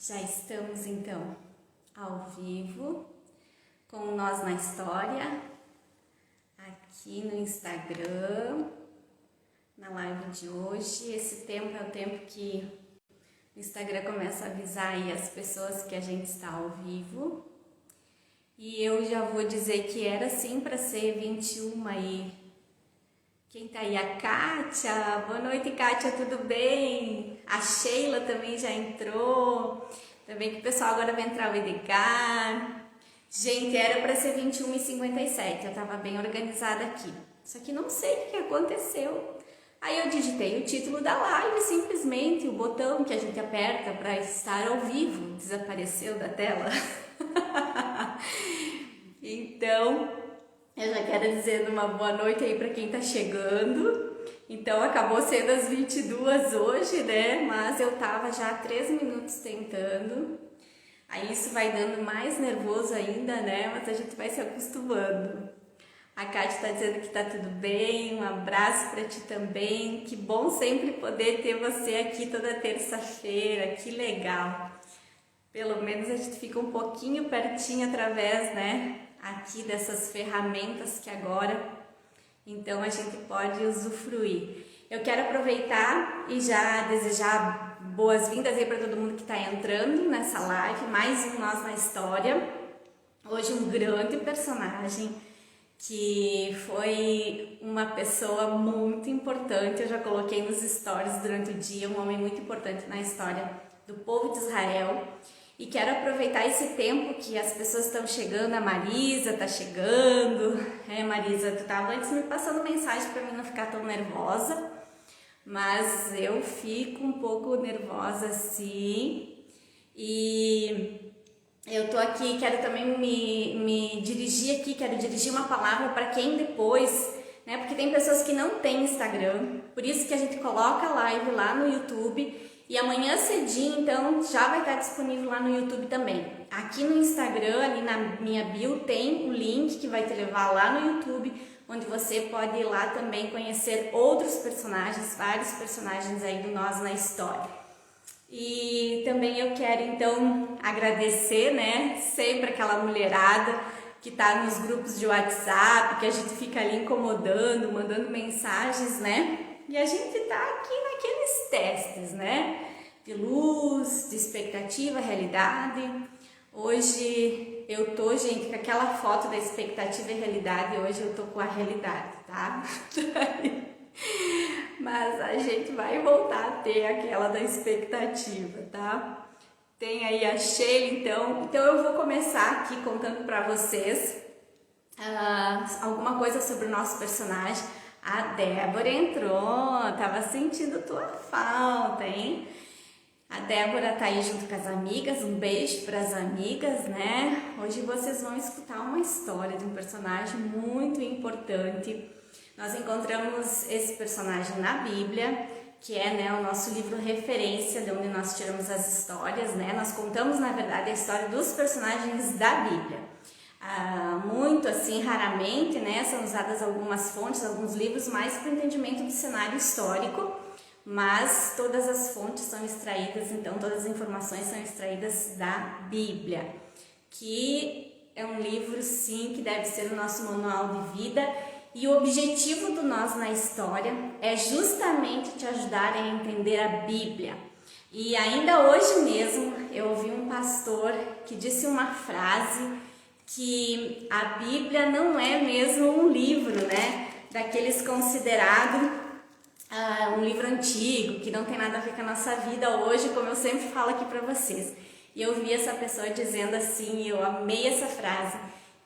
Já estamos então ao vivo com Nós na História, aqui no Instagram, na live de hoje. Esse tempo é o tempo que o Instagram começa a avisar aí as pessoas que a gente está ao vivo. E eu já vou dizer que era sim para ser 21 aí. Quem tá aí? A Kátia. Boa noite, Kátia, tudo bem? A Sheila também já entrou. Também que o pessoal agora vai entrar, o Edgar. Gente, era para ser 21h57. Eu tava bem organizada aqui. Só que não sei o que aconteceu. Aí eu digitei o título da live, simplesmente o botão que a gente aperta para estar ao vivo desapareceu da tela. Então, eu já quero dizer uma boa noite aí para quem tá chegando. Então, acabou sendo às 22 hoje, né? Mas eu tava já há 3 minutos tentando. Aí isso vai dando mais nervoso ainda, né? Mas a gente vai se acostumando. A Kátia tá dizendo que tá tudo bem. Um abraço para ti também. Que bom sempre poder ter você aqui toda terça-feira. Que legal. Pelo menos a gente fica um pouquinho pertinho através, né? Aqui dessas ferramentas que agora, então, a gente pode usufruir. Eu quero aproveitar e já desejar boas-vindas aí para todo mundo que está entrando nessa live, mais um Nós na História. Hoje um grande personagem que foi uma pessoa muito importante, eu já coloquei nos stories durante o dia, um homem muito importante na história do povo de Israel. E quero aproveitar esse tempo que as pessoas estão chegando, a Marisa está chegando. Marisa, tu estava antes me passando mensagem para mim não ficar tão nervosa, mas eu fico um pouco nervosa sim. E eu tô aqui, quero também me dirigir aqui, quero dirigir uma palavra para quem depois, né? Porque tem pessoas que não têm Instagram, por isso que a gente coloca a live lá no YouTube. E amanhã cedinho, então, já vai estar disponível lá no YouTube também. Aqui no Instagram, ali na minha bio, tem o link que vai te levar lá no YouTube, onde você pode ir lá também conhecer outros personagens, vários personagens aí do Nós na História. E também eu quero, então, agradecer, né, sempre aquela mulherada que está nos grupos de WhatsApp, que a gente fica ali incomodando, mandando mensagens, né? E a gente tá aqui naqueles testes, né? De luz, de expectativa, realidade. Hoje eu tô, gente, com aquela foto da expectativa e realidade, hoje eu tô com a realidade, tá? Mas a gente vai voltar a ter aquela da expectativa, tá? Tem aí a Sheila, então eu vou começar aqui contando pra vocês alguma coisa sobre o nosso personagem. A Débora entrou, tava sentindo tua falta, hein? A Débora tá aí junto com as amigas, um beijo para as amigas, né? Hoje vocês vão escutar uma história de um personagem muito importante. Nós encontramos esse personagem na Bíblia, que é, né, o nosso livro referência, de onde nós tiramos as histórias, né? Nós contamos, na verdade, a história dos personagens da Bíblia. Muito assim, raramente, né, são usadas algumas fontes, alguns livros, mais para o entendimento do cenário histórico, mas todas as fontes são extraídas, então todas as informações são extraídas da Bíblia, que é um livro, sim, que deve ser o nosso manual de vida, e o objetivo do Nós na História é justamente te ajudar a entender a Bíblia. E ainda hoje mesmo eu ouvi um pastor que disse uma frase que a Bíblia não é mesmo um livro, né, daqueles considerado um livro antigo, que não tem nada a ver com a nossa vida hoje, como eu sempre falo aqui para vocês. E eu vi essa pessoa dizendo assim, eu amei essa frase,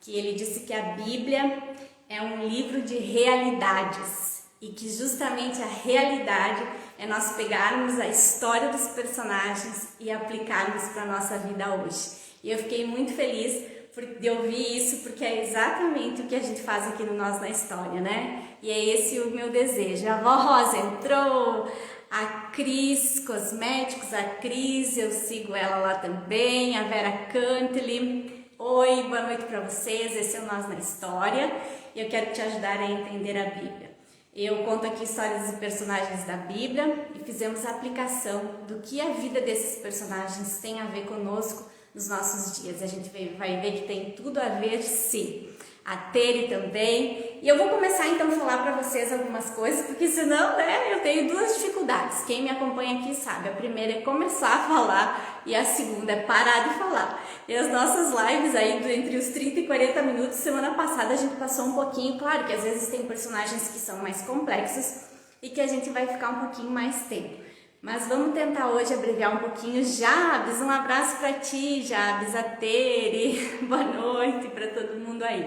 que ele disse que a Bíblia é um livro de realidades, e que justamente a realidade é nós pegarmos a história dos personagens e aplicarmos para a nossa vida hoje. E eu fiquei muito feliz de ouvir isso, porque é exatamente o que a gente faz aqui no Nós na História, né? E é esse o meu desejo. A avó Rosa entrou, a Cris Cosméticos, a Cris, eu sigo ela lá também, a Vera Cantili. Oi, boa noite para vocês, esse é o Nós na História e eu quero te ajudar a entender a Bíblia. Eu conto aqui histórias de personagens da Bíblia e fizemos a aplicação do que a vida desses personagens tem a ver conosco nos nossos dias. A gente vai ver que tem tudo a ver, sim. A Tere também. E eu vou começar então a falar para vocês algumas coisas, porque senão, né, eu tenho duas dificuldades. Quem me acompanha aqui sabe, a primeira é começar a falar e a segunda é parar de falar. E as nossas lives aí, entre os 30 e 40 minutos, semana passada a gente passou um pouquinho, claro que às vezes tem personagens que são mais complexos e que a gente vai ficar um pouquinho mais tempo. Mas vamos tentar hoje abreviar um pouquinho. Jabes, um abraço para ti, Jabes, a Tere, boa noite para todo mundo aí.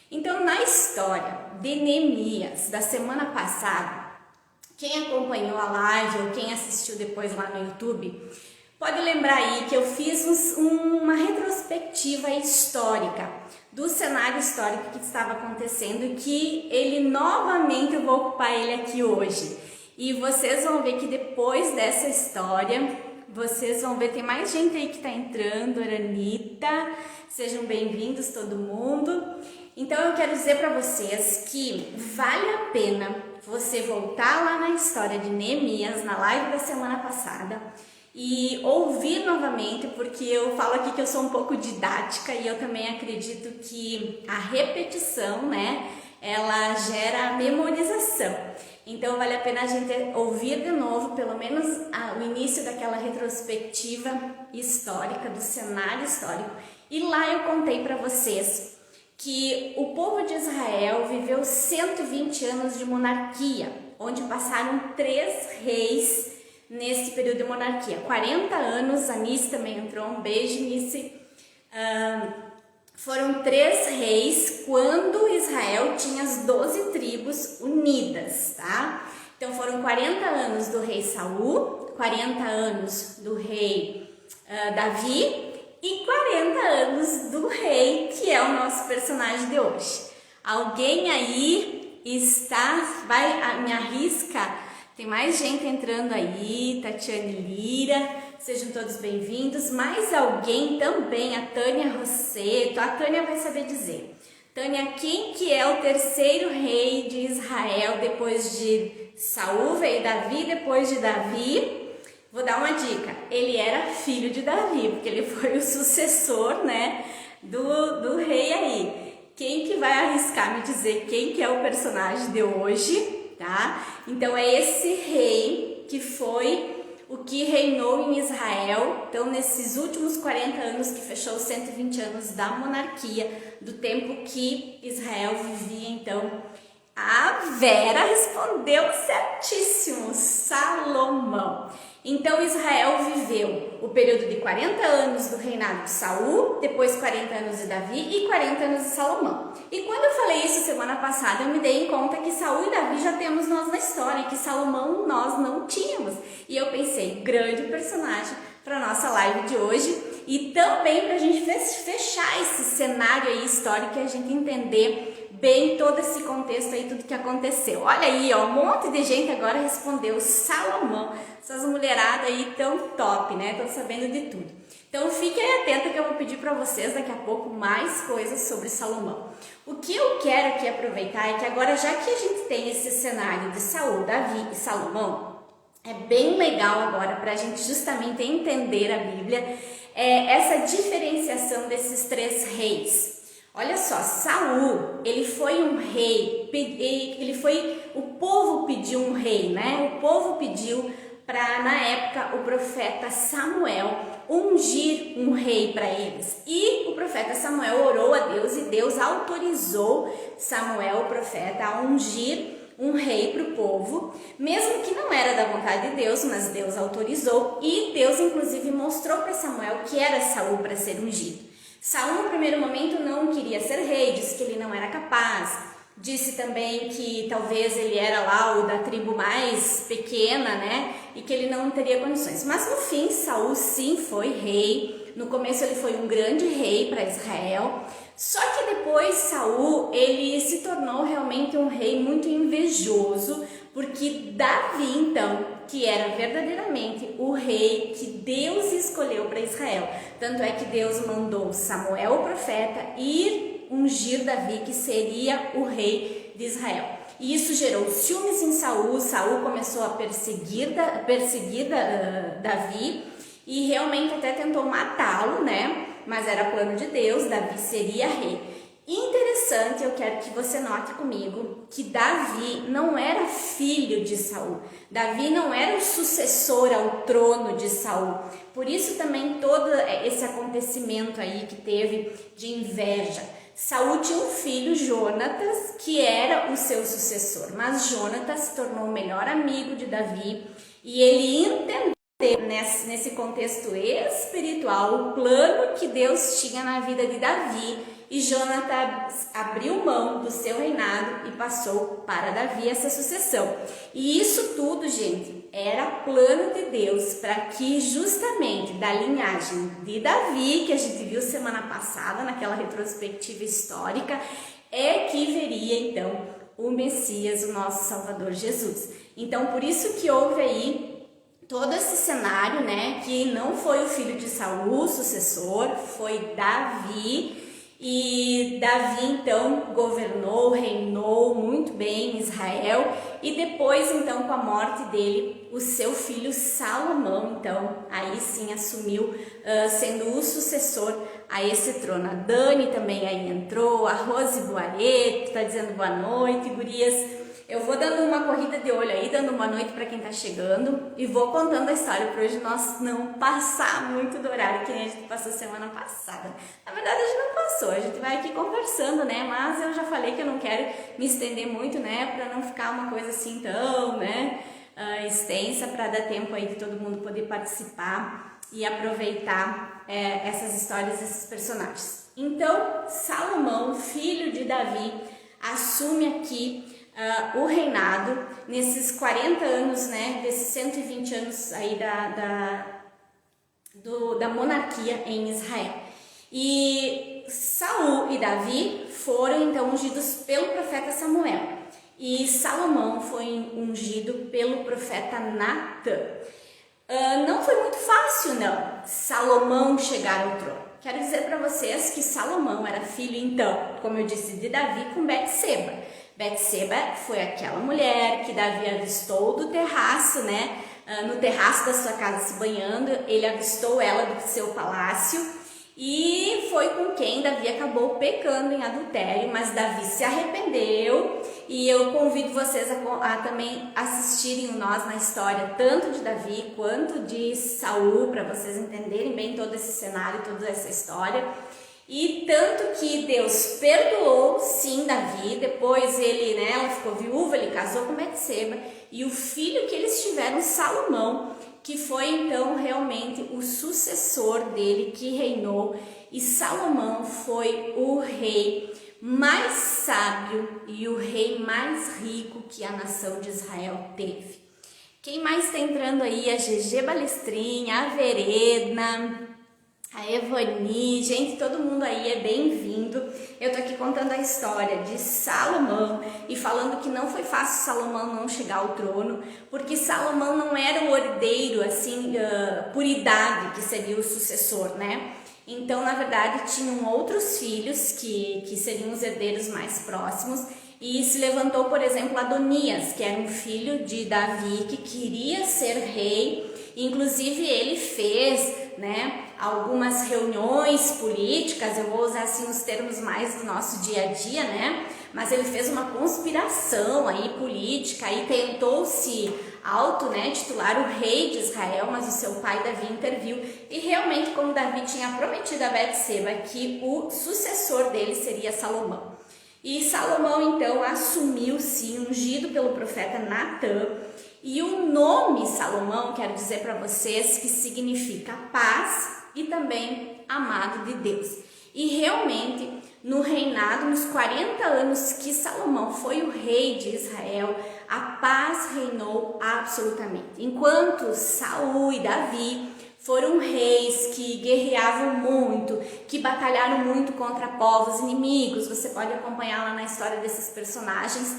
Então, na história de Neemias da semana passada, quem acompanhou a live ou quem assistiu depois lá no YouTube, pode lembrar aí que eu fiz uma retrospectiva histórica do cenário histórico que estava acontecendo e que ele novamente, eu vou ocupar ele aqui hoje. E vocês vão ver que depois dessa história, vocês vão ver, tem mais gente aí que está entrando, Aranita, sejam bem-vindos todo mundo. Então eu quero dizer para vocês que vale a pena você voltar lá na história de Neemias, na live da semana passada, e ouvir novamente, porque eu falo aqui que eu sou um pouco didática e eu também acredito que a repetição, né, ela gera memorização. Então vale a pena a gente ouvir de novo, pelo menos o início daquela retrospectiva histórica, do cenário histórico. E lá eu contei para vocês que o povo de Israel viveu 120 anos de monarquia, onde passaram 3 reis nesse período de monarquia. 40 anos, a Nice também entrou, um beijo, Nice. Foram 3 reis quando Israel tinha as 12 tribos unidas, tá? Então foram 40 anos do rei Saul, 40 anos do rei Davi e 40 anos do rei que é o nosso personagem de hoje. Alguém aí me arrisca? Tem mais gente entrando aí, Tatiane Lira. Sejam todos bem-vindos. Mais alguém também, a Tânia Rosseto. A Tânia vai saber dizer. Tânia, quem que é o terceiro rei de Israel depois de Saul? Veio Davi, depois de Davi. Vou dar uma dica. Ele era filho de Davi, porque ele foi o sucessor, né, do rei aí. Quem que vai arriscar me dizer quem que é o personagem de hoje, tá? Então é esse rei que foi o que reinou em Israel, então nesses últimos 40 anos que fechou os 120 anos da monarquia, do tempo que Israel vivia. Então a Vera respondeu certíssimo, Salomão. Então Israel viveu o período de 40 anos do reinado de Saul, depois 40 anos de Davi e 40 anos de Salomão. E quando eu falei isso semana passada, eu me dei em conta que Saul e Davi já temos nós na história, que Salomão nós não tínhamos. E eu pensei, grande personagem para nossa live de hoje e também para a gente fechar esse cenário aí histórico e a gente entender bem todo esse contexto aí, tudo que aconteceu. Olha aí, ó, um monte de gente agora respondeu Salomão. Essas mulheradas aí tão top, né? Estão sabendo de tudo. Então fiquem atentos que eu vou pedir para vocês daqui a pouco mais coisas sobre Salomão. O que eu quero aqui aproveitar é que agora, já que a gente tem esse cenário de Saul, Davi e Salomão, é bem legal agora para a gente justamente entender a Bíblia, essa diferenciação desses 3 reis. Olha só, Saul, ele foi um rei, o povo pediu um rei, né? O povo pediu para, na época, o profeta Samuel ungir um rei para eles. E o profeta Samuel orou a Deus e Deus autorizou Samuel, o profeta, a ungir um rei para o povo, mesmo que não era da vontade de Deus, mas Deus autorizou e Deus inclusive mostrou para Samuel que era Saul para ser ungido. Saul no primeiro momento não queria ser rei, disse que ele não era capaz, disse também que talvez ele era lá o da tribo mais pequena, né, e que ele não teria condições. Mas no fim Saul sim foi rei, no começo ele foi um grande rei para Israel, só que depois Saul ele se tornou realmente um rei muito invejoso, porque Davi então, que era verdadeiramente o rei que Deus escolheu para Israel, tanto é que Deus mandou Samuel o profeta ir ungir Davi, que seria o rei de Israel. e isso gerou ciúmes em Saul. Saul começou a perseguir Davi e realmente até tentou matá-lo, né? Mas era plano de Deus, Davi seria rei. Interessante, eu quero que você note comigo que Davi não era filho de Saul. Davi não era o sucessor ao trono de Saul. Por isso também todo esse acontecimento aí que teve de inveja. Saul tinha um filho, Jonatas, que era o seu sucessor, mas Jonatas se tornou o melhor amigo de Davi e ele entendeu nesse contexto espiritual o plano que Deus tinha na vida de Davi, e Jonatas abriu mão do seu reinado e passou para Davi essa sucessão. E isso tudo, gente, era plano de Deus para que justamente da linhagem de Davi, que a gente viu semana passada naquela retrospectiva histórica, é que veria então o Messias, o nosso Salvador Jesus. Então por isso que houve aí todo esse cenário, né, que não foi o filho de Saul, o sucessor, foi Davi, e Davi então governou, reinou muito bem em Israel, e depois então com a morte dele, o seu filho Salomão, então aí sim assumiu sendo o sucessor a esse trono. A Dani também aí entrou, a Rose Boareto está dizendo boa noite, gurias. Eu vou dando uma corrida de olho aí, dando boa noite para quem tá chegando e vou contando a história para hoje nós não passar muito do horário que nem a gente passou semana passada. Na verdade a gente não passou, a gente vai aqui conversando, né? Mas eu já falei que eu não quero me estender muito, né? Para não ficar uma coisa assim tão, né? Extensa, para dar tempo aí de todo mundo poder participar e aproveitar essas histórias, esses personagens. Então, Salomão, filho de Davi, assume aqui o reinado nesses 40 anos, né, desses 120 anos aí da monarquia em Israel. E Saul e Davi foram então ungidos pelo profeta Samuel, e Salomão foi ungido pelo profeta Natã. Não foi muito fácil, não, Salomão chegar ao trono. Quero dizer para vocês que Salomão era filho, então, como eu disse, de Davi com Betseba. Betseba foi aquela mulher que Davi avistou do terraço, né? No terraço da sua casa se banhando, ele avistou ela do seu palácio e foi com quem Davi acabou pecando em adultério, mas Davi se arrependeu, e eu convido vocês a também assistirem o Nós na História, tanto de Davi quanto de Saul, para vocês entenderem bem todo esse cenário, toda essa história. E tanto que Deus perdoou, sim, Davi, depois ela ficou viúva, ele casou com Betseba, e o filho que eles tiveram, Salomão, que foi então realmente o sucessor dele, que reinou, e Salomão foi o rei mais sábio e o rei mais rico que a nação de Israel teve. Quem mais está entrando aí? A GG Balestrinha, a Verena, a Evani, gente, todo mundo aí é bem-vindo. Eu tô aqui contando a história de Salomão e falando que não foi fácil Salomão não chegar ao trono, porque Salomão não era o herdeiro, assim, por idade, que seria o sucessor, né? Então, na verdade, tinham outros filhos que seriam os herdeiros mais próximos, e se levantou, por exemplo, Adonias, que era um filho de Davi que queria ser rei. Inclusive ele fez, né, algumas reuniões políticas, eu vou usar assim os termos mais do nosso dia a dia, né, mas ele fez uma conspiração aí política e tentou se titular o rei de Israel, mas o seu pai Davi interviu, e realmente, como Davi tinha prometido a Betseba que o sucessor dele seria Salomão. E Salomão então assumiu, sim, ungido pelo profeta Natã. E o nome Salomão, quero dizer para vocês, que significa paz e também amado de Deus. E realmente, no reinado, nos 40 anos que Salomão foi o rei de Israel, a paz reinou absolutamente. Enquanto Saul e Davi foram reis que guerreavam muito, que batalharam muito contra povos inimigos, você pode acompanhar lá na história desses personagens.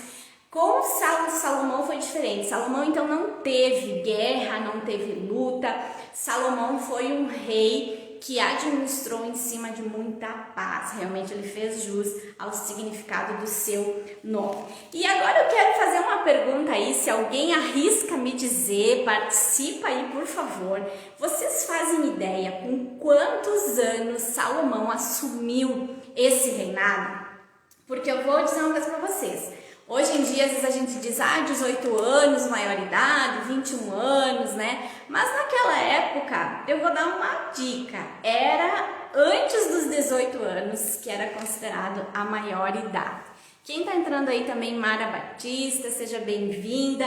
Com Salomão foi diferente. Salomão então não teve guerra, não teve luta. Salomão foi um rei que administrou em cima de muita paz. Realmente ele fez jus ao significado do seu nome. E agora eu quero fazer uma pergunta aí, se alguém arrisca me dizer, participa aí por favor. Vocês fazem ideia com quantos anos Salomão assumiu esse reinado? Porque eu vou dizer uma coisa para vocês. Hoje em dia, às vezes a gente diz, 18 anos, maioridade, 21 anos, né? Mas naquela época, eu vou dar uma dica, era antes dos 18 anos que era considerado a maioridade. Quem tá entrando aí também, Mara Batista, seja bem-vinda.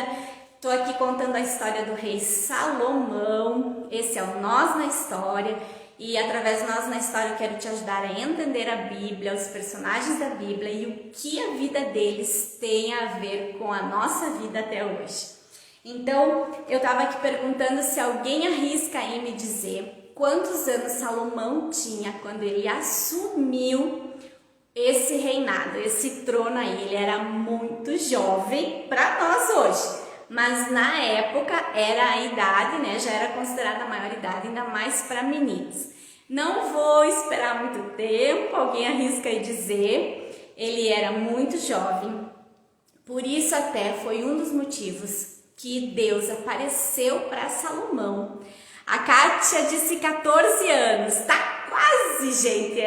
Tô aqui contando a história do rei Salomão, esse é o Nós na História. E através de Nós na História eu quero te ajudar a entender a Bíblia, os personagens da Bíblia e o que a vida deles tem a ver com a nossa vida até hoje. Então, eu estava aqui perguntando se alguém arrisca aí me dizer quantos anos Salomão tinha quando ele assumiu esse reinado, esse trono aí. Ele era muito jovem para nós hoje. Mas na época era a idade, né? Já era considerada a maioridade, ainda mais para meninos. Não vou esperar muito tempo, alguém arrisca aí dizer, ele era muito jovem. Por isso até foi um dos motivos que Deus apareceu para Salomão. A Kátia disse 14 anos, tá quase, gente,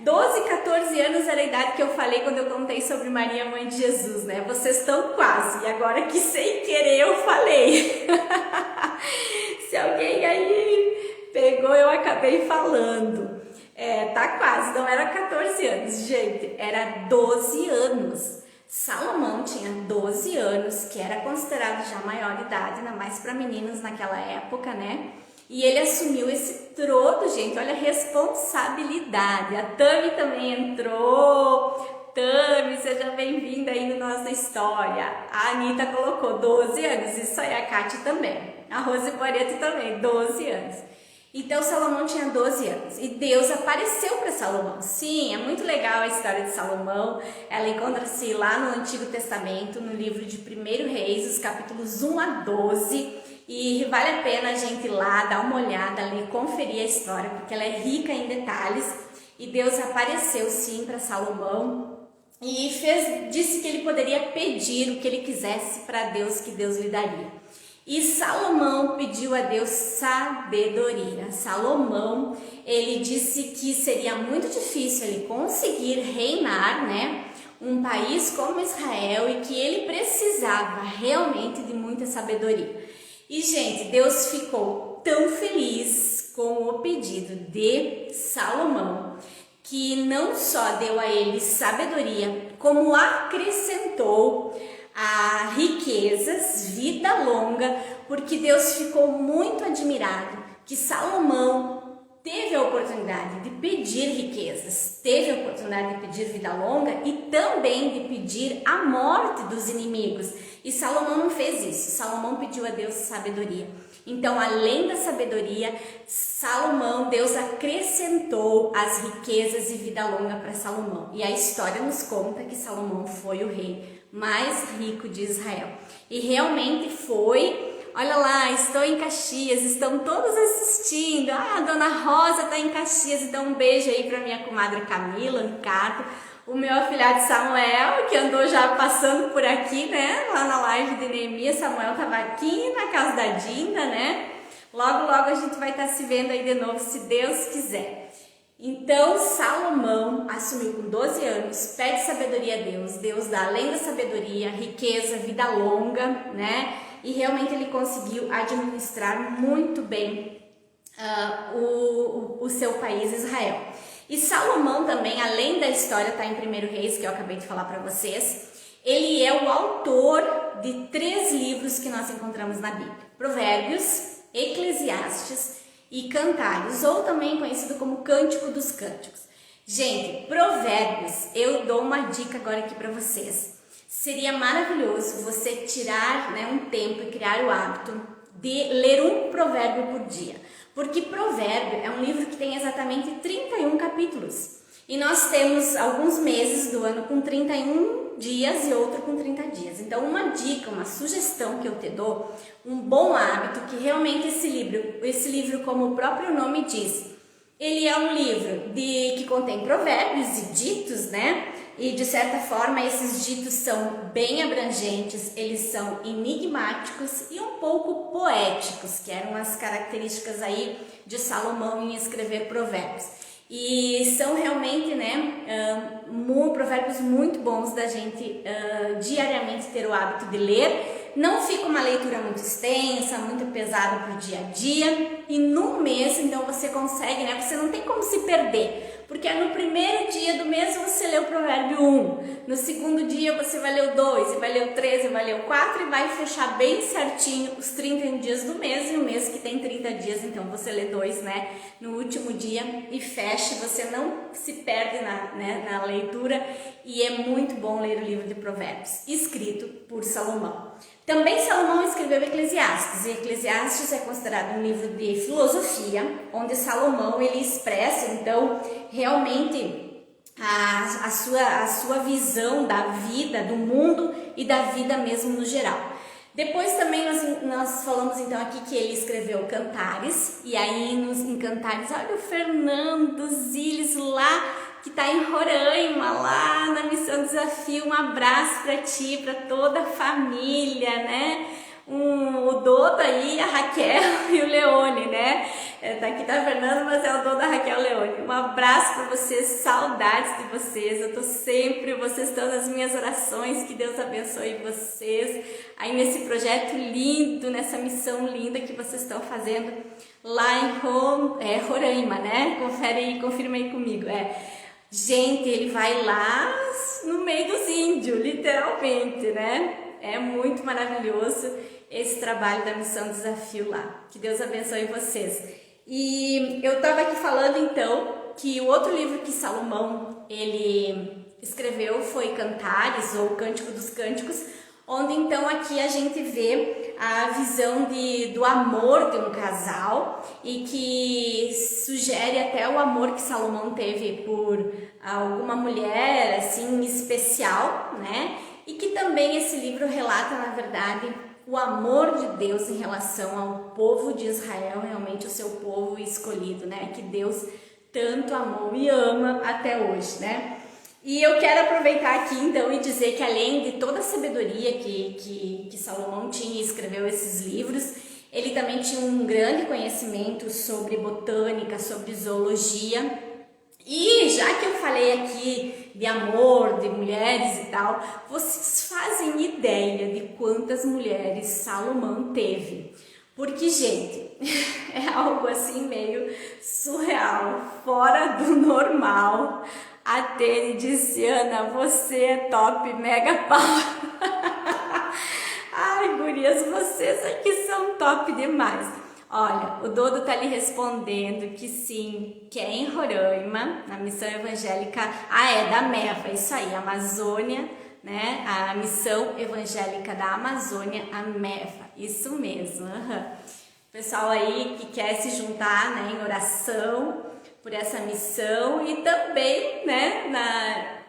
12, 14 anos era a idade que eu falei quando eu contei sobre Maria, mãe de Jesus, né? Vocês estão quase, e agora que sem querer eu falei. Se alguém aí pegou, eu acabei falando. Tá quase, não era 14 anos, gente, era 12 anos. Salomão tinha 12 anos, que era considerado já maior idade, ainda mais para meninos naquela época, né? E ele assumiu esse trono, gente, olha a responsabilidade. A Tami também entrou. Tami, seja bem-vinda aí no Nós na História. A Anitta colocou 12 anos, isso aí, a Kátia também. A Rose Boreto também, 12 anos. Então Salomão tinha 12 anos e Deus apareceu para Salomão. Sim, é muito legal a história de Salomão. Ela encontra-se lá no Antigo Testamento, no livro de 1 Reis, os capítulos 1 a 12. E vale a pena a gente ir lá, dar uma olhada, ler, conferir a história, porque ela é rica em detalhes. E Deus apareceu sim para Salomão e disse que ele poderia pedir o que ele quisesse para Deus, que Deus lhe daria. E Salomão pediu a Deus sabedoria. Salomão, ele disse que seria muito difícil ele conseguir reinar, né, um país como Israel e que ele precisava realmente de muita sabedoria. E, gente, Deus ficou tão feliz com o pedido de Salomão que não só deu a ele sabedoria, como acrescentou a riquezas, vida longa, porque Deus ficou muito admirado que Salomão teve a oportunidade de pedir riquezas, teve a oportunidade de pedir vida longa e também de pedir a morte dos inimigos. E Salomão não fez isso, Salomão pediu a Deus sabedoria. Então, além da sabedoria, Salomão, Deus acrescentou as riquezas e vida longa para Salomão. E a história nos conta que Salomão foi o rei mais rico de Israel. E realmente foi. Olha lá, estou em Caxias, estão todos assistindo. A Dona Rosa está em Caxias, então um beijo aí para minha comadre Camila, Ricardo. O meu afilhado Samuel, que andou já passando por aqui, né? Lá na live de Neemias, Samuel estava aqui na casa da Dinda, né? Logo, logo a gente vai estar se vendo aí de novo, se Deus quiser. Então, Salomão assumiu com 12 anos, pede sabedoria a Deus. Deus dá, além da sabedoria, riqueza, vida longa, né? E realmente ele conseguiu administrar muito bem o seu país, Israel. E Salomão também, além da história, está em 1 Reis, que eu acabei de falar para vocês, ele é o autor de 3 livros que nós encontramos na Bíblia. Provérbios, Eclesiastes e Cantares, ou também conhecido como Cântico dos Cânticos. Gente, Provérbios, eu dou uma dica agora aqui para vocês. Seria maravilhoso você tirar, né, um tempo e criar o hábito de ler um provérbio por dia. Porque provérbio é um livro que tem exatamente 31 capítulos. E nós temos alguns meses do ano com 31 dias e outro com 30 dias. Então, uma dica, uma sugestão que eu te dou, um bom hábito, que realmente esse livro, como o próprio nome diz, Ele é um livro que contém provérbios e ditos, né? E de certa forma esses ditos são bem abrangentes, eles são enigmáticos e um pouco poéticos, que eram as características aí de Salomão em escrever provérbios. E são realmente, né, provérbios muito bons da gente diariamente ter o hábito de ler. Não fica uma leitura muito extensa, muito pesada para o dia a dia, e no mês, então você consegue, né? Você não tem como se perder, porque no primeiro dia do mês você lê o provérbio 1, no segundo dia você vai ler o 2, e vai ler o 3, e vai ler o 4, e vai fechar bem certinho os 31 dias do mês, e o mês que tem 30 dias, então você lê 2, né, no último dia e fecha, você não se perde na leitura, e é muito bom ler o livro de provérbios, escrito por Salomão. Também Salomão escreveu Eclesiastes, e Eclesiastes é considerado um livro de filosofia, onde Salomão ele expressa então realmente a sua visão da vida, do mundo e da vida mesmo no geral. Depois também nós falamos então aqui que ele escreveu Cantares, e aí em Cantares, olha o Fernando Ziles lá, que está em Roraima, lá na Missão Desafio, um abraço para ti, para toda a família, né? O Dodo aí, a Raquel e o Leone, né? Aqui tá a Fernanda, mas é o Dodo, a Raquel e o Leone. Um abraço para vocês, saudades de vocês, eu tô sempre, vocês estão nas minhas orações, que Deus abençoe vocês, aí nesse projeto lindo, nessa missão linda que vocês estão fazendo lá em Roraima, né? Confere aí, confirma aí comigo, Gente, ele vai lá no meio dos índios, literalmente, né? É muito maravilhoso esse trabalho da Missão Desafio lá. Que Deus abençoe vocês. E eu estava aqui falando então que o outro livro que Salomão ele escreveu foi Cantares, ou Cântico dos Cânticos, onde então aqui a gente vê a visão do amor de um casal, e que sugere até o amor que Salomão teve por alguma mulher assim especial, né? E que também esse livro relata, na verdade, o amor de Deus em relação ao povo de Israel, realmente o seu povo escolhido, né? Que Deus tanto amou e ama até hoje, né? E eu quero aproveitar aqui então e dizer que além de toda a sabedoria que Salomão tinha e escreveu esses livros, ele também tinha um grande conhecimento sobre botânica, sobre zoologia. E já que eu falei aqui de amor, de mulheres e tal, vocês fazem ideia de quantas mulheres Salomão teve? Porque, gente, é algo assim meio surreal, fora do normal. Até ele disse: Ana, você é top, mega pau. Ai, gurias, vocês aqui são top demais. Olha, o Dodo tá lhe respondendo que sim, que é em Roraima, na missão evangélica, da MEVA, isso aí, Amazônia, né? A missão evangélica da Amazônia, a MEVA, isso mesmo. Pessoal aí que quer se juntar, né, em oração por essa missão, e também, né,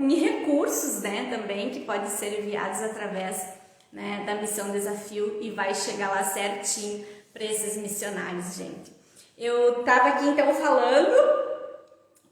em recursos, né, também que podem ser enviados através, né, da Missão Desafio, e vai chegar lá certinho para esses missionários, gente. Eu tava aqui então falando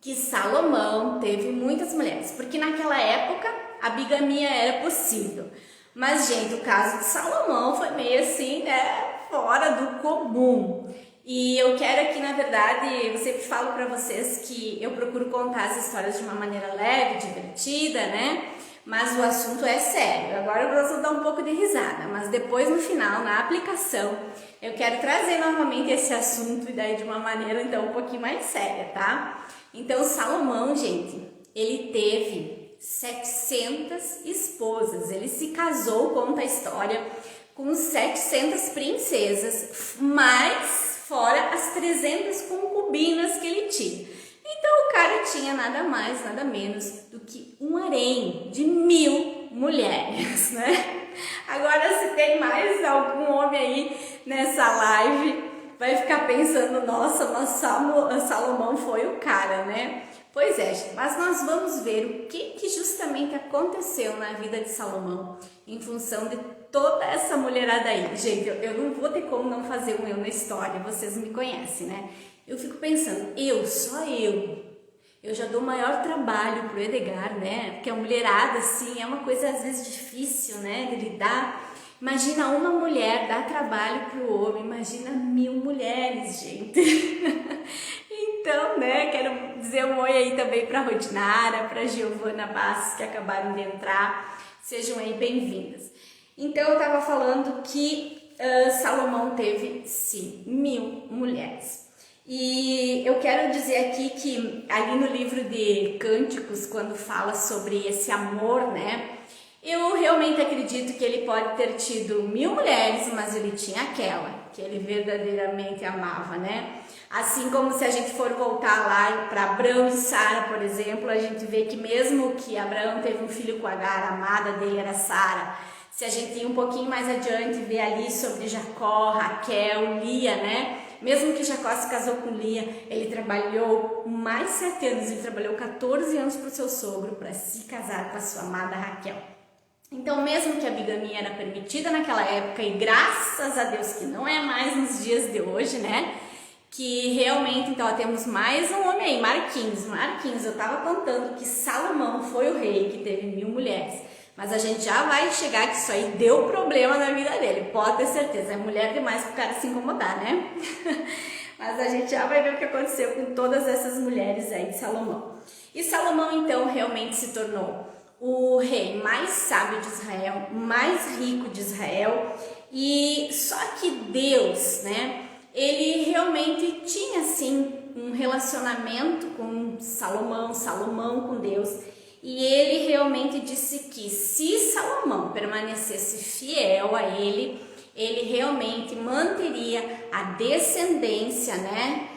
que Salomão teve muitas mulheres, porque naquela época a bigamia era possível. Mas, gente, o caso de Salomão foi meio assim, né, fora do comum. E eu quero aqui, na verdade, eu sempre falo para vocês que eu procuro contar as histórias de uma maneira leve, divertida, né? Mas o assunto é sério. Agora eu gosto de dar um pouco de risada, mas depois no final, na aplicação, eu quero trazer novamente esse assunto, e daí de uma maneira então um pouquinho mais séria, tá? Então Salomão, gente, ele teve 700 esposas. Ele se casou, conta a história, com 700 princesas, mais fora as 300 concubinas que ele tinha. Então o cara tinha nada mais, nada menos do que um harém de 1000 mulheres, né? Agora, se tem mais algum homem aí nessa live, vai ficar pensando: nossa, mas Salomão foi o cara, né? Pois é, gente, mas nós vamos ver o que justamente aconteceu na vida de Salomão em função de toda essa mulherada aí. Gente, eu não vou ter como não fazer um eu na história, vocês me conhecem, né? Eu fico pensando, só eu já dou maior trabalho pro Edgar, né? Porque a mulherada, assim, é uma coisa às vezes difícil, né, de lidar. Imagina uma mulher dar trabalho pro homem, imagina 1000 mulheres, gente. Então, né, quero dizer um oi aí também pra Rodinara, pra Giovana Bastos, que acabaram de entrar. Sejam aí bem-vindas. Então, eu tava falando que Salomão teve, sim, 1000 mulheres. E eu quero dizer aqui que ali no livro de Cânticos, quando fala sobre esse amor, né? Eu realmente acredito que ele pode ter tido 1000 mulheres, mas ele tinha aquela que ele verdadeiramente amava, né? Assim como se a gente for voltar lá para Abraão e Sara, por exemplo, a gente vê que mesmo que Abraão teve um filho com Agar, a amada dele era Sara. Se a gente ir um pouquinho mais adiante, ver ali sobre Jacó, Raquel, Lia, né? Mesmo que Jacó se casou com Lia, ele trabalhou mais 7 anos, ele trabalhou 14 anos para o seu sogro, para se casar com a sua amada Raquel. Então, mesmo que a bigamia era permitida naquela época, e graças a Deus que não é mais nos dias de hoje, né? Que realmente, então, ó, temos mais um homem aí, Marquinhos, eu tava contando que Salomão foi o rei que teve 1000 mulheres. Mas a gente já vai chegar que isso aí deu problema na vida dele, pode ter certeza. É mulher demais pro cara se incomodar, né? Mas a gente já vai ver o que aconteceu com todas essas mulheres aí de Salomão. E Salomão, então, realmente se tornou o rei mais sábio de Israel, mais rico de Israel. E só que Deus, né? Ele realmente tinha, assim, um relacionamento com Salomão com Deus. E ele realmente disse que se Salomão permanecesse fiel a ele realmente manteria a descendência, né,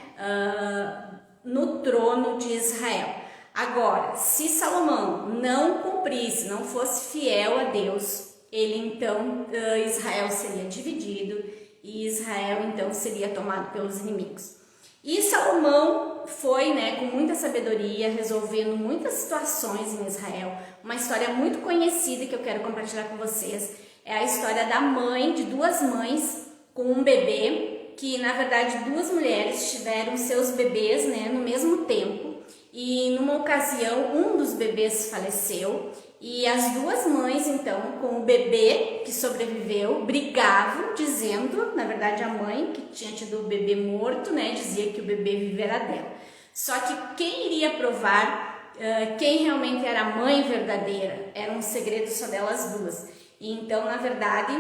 no trono de Israel. Agora, se Salomão não cumprisse, não fosse fiel a Deus, então Israel seria dividido e Israel então seria tomado pelos inimigos. E Salomão foi, né, com muita sabedoria, resolvendo muitas situações em Israel. Uma história muito conhecida que eu quero compartilhar com vocês é a história da mãe, de 2 mães com um bebê, que na verdade 2 mulheres tiveram seus bebês, né, no mesmo tempo. E numa ocasião um dos bebês faleceu e as 2 mães então com o bebê que sobreviveu brigavam dizendo, na verdade a mãe que tinha tido o bebê morto, né, dizia que o bebê vivo era dela. Só que quem iria provar quem realmente era a mãe verdadeira era um segredo só delas 2. E então na verdade